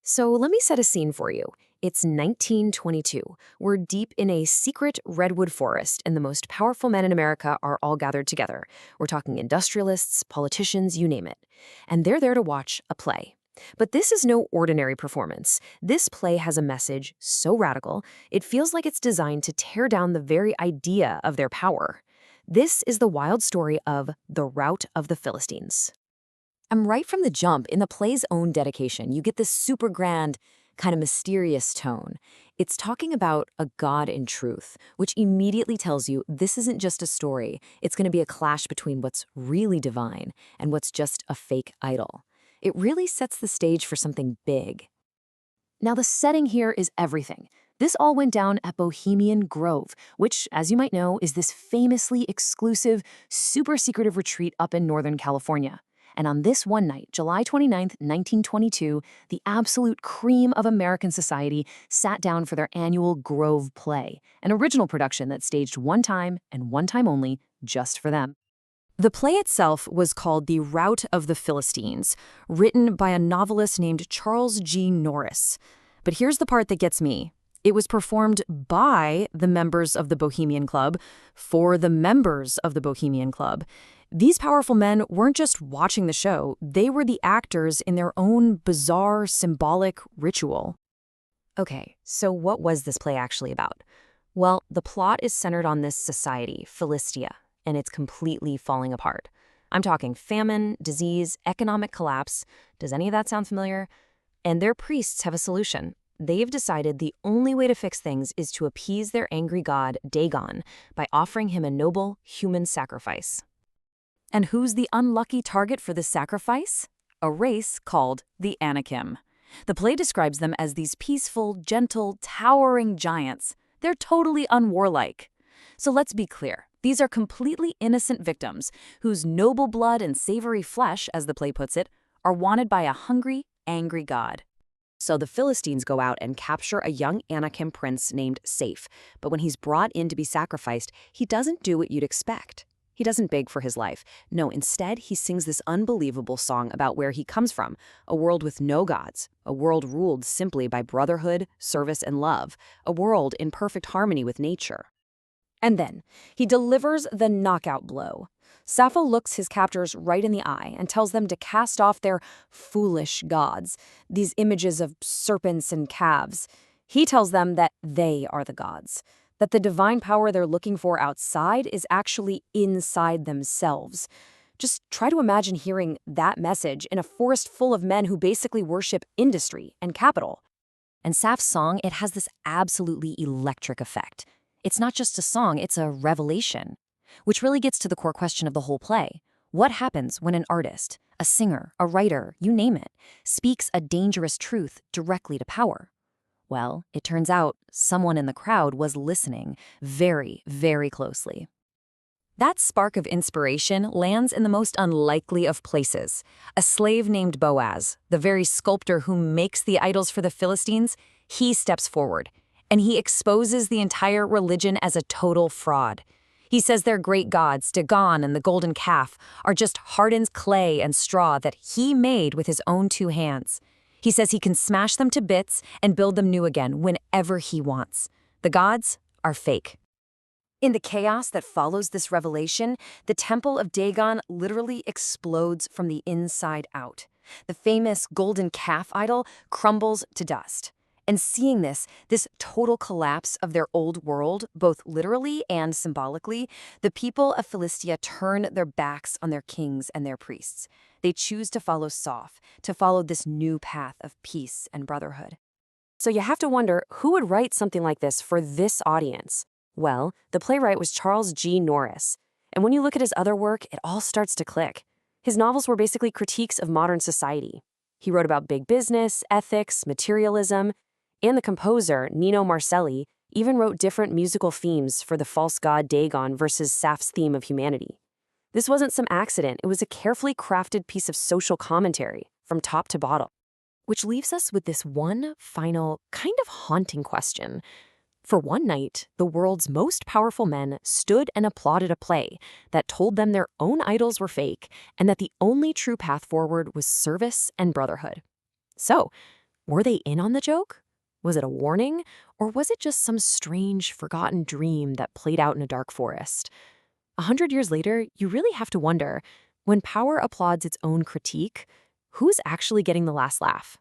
So let me set a scene for you. It's 1922. We're deep in a secret redwood forest, and the most powerful men in America are all gathered together. We're talking industrialists, politicians, you name it. And they're there to watch a play. But this is no ordinary performance. This play has a message so radical, it feels like it's designed to tear down the very idea of their power. This is the wild story of the Rout of the Philistines. Right from the jump, in the play's own dedication, you get this super grand, kind of mysterious tone. It's talking about a God in truth, which immediately tells you this isn't just a story. It's going to be a clash between what's really divine and what's just a fake idol. It really sets the stage for something big. Now, the setting here is everything. This all went down at Bohemian Grove, which, as you might know, is this famously exclusive, super secretive retreat up in Northern California. And on this one night, July 29th, 1922, the absolute cream of American society sat down for their annual Grove play, an original production that staged one time and one time only, just for them. The play itself was called The Rout of the Philistines, written by a novelist named Charles G. Norris. But here's the part that gets me. It was performed by the members of the Bohemian Club for the members of the Bohemian Club. These powerful men weren't just watching the show, they were the actors in their own bizarre, symbolic ritual. Okay, so what was this play actually about? Well, the plot is centered on this society, Philistia, and it's completely falling apart. I'm talking famine, disease, economic collapse. Does any of that sound familiar? And their priests have a solution. They've decided the only way to fix things is to appease their angry god, Dagon, by offering him a noble human sacrifice. And who's the unlucky target for this sacrifice? A race called the Anakim. The play describes them as these peaceful, gentle, towering giants. They're totally unwarlike. So let's be clear. These are completely innocent victims whose noble blood and savory flesh, as the play puts it, are wanted by a hungry, angry god. So the Philistines go out and capture a young Anakim prince named Safe, but when he's brought in to be sacrificed, he doesn't do what you'd expect. He doesn't beg for his life. No, instead, he sings this unbelievable song about where he comes from, a world with no gods, a world ruled simply by brotherhood, service, and love, a world in perfect harmony with nature. And then, he delivers the knockout blow. Sappho looks his captors right in the eye and tells them to cast off their foolish gods, these images of serpents and calves. He tells them that they are the gods, that the divine power they're looking for outside is actually inside themselves. Just try to imagine hearing that message in a forest full of men who basically worship industry and capital. And Sappho's song, it has this absolutely electric effect. It's not just a song, it's a revelation. Which really gets to the core question of the whole play. What happens when an artist, a singer, a writer, you name it, speaks a dangerous truth directly to power? Well, it turns out someone in the crowd was listening very, very closely. That spark of inspiration lands in the most unlikely of places. A slave named Boaz, the very sculptor who makes the idols for the Philistines, he steps forward, and he exposes the entire religion as a total fraud. He says their great gods, Dagon and the golden calf, are just hardened clay and straw that he made with his own two hands. He says he can smash them to bits and build them new again whenever he wants. The gods are fake. In the chaos that follows this revelation, the temple of Dagon literally explodes from the inside out. The famous golden calf idol crumbles to dust. And seeing this total collapse of their old world, both literally and symbolically, the people of Philistia turn their backs on their kings and their priests. They choose to follow Soph, to follow this new path of peace and brotherhood. So you have to wonder, who would write something like this for this audience? Well, the playwright was Charles G. Norris. And when you look at his other work, it all starts to click. His novels were basically critiques of modern society. He wrote about big business, ethics, materialism, and the composer, Nino Marcelli, even wrote different musical themes for the false god Dagon versus Sappho's theme of humanity. This wasn't some accident, it was a carefully crafted piece of social commentary, from top to bottom. Which leaves us with this one final, kind of haunting question. For one night, the world's most powerful men stood and applauded a play that told them their own idols were fake and that the only true path forward was service and brotherhood. So, Were they in on the joke? Was it a warning? Or was it just some strange, forgotten dream that played out in a dark forest? 100 years later, you really have to wonder, when power applauds its own critique, who's actually getting the last laugh?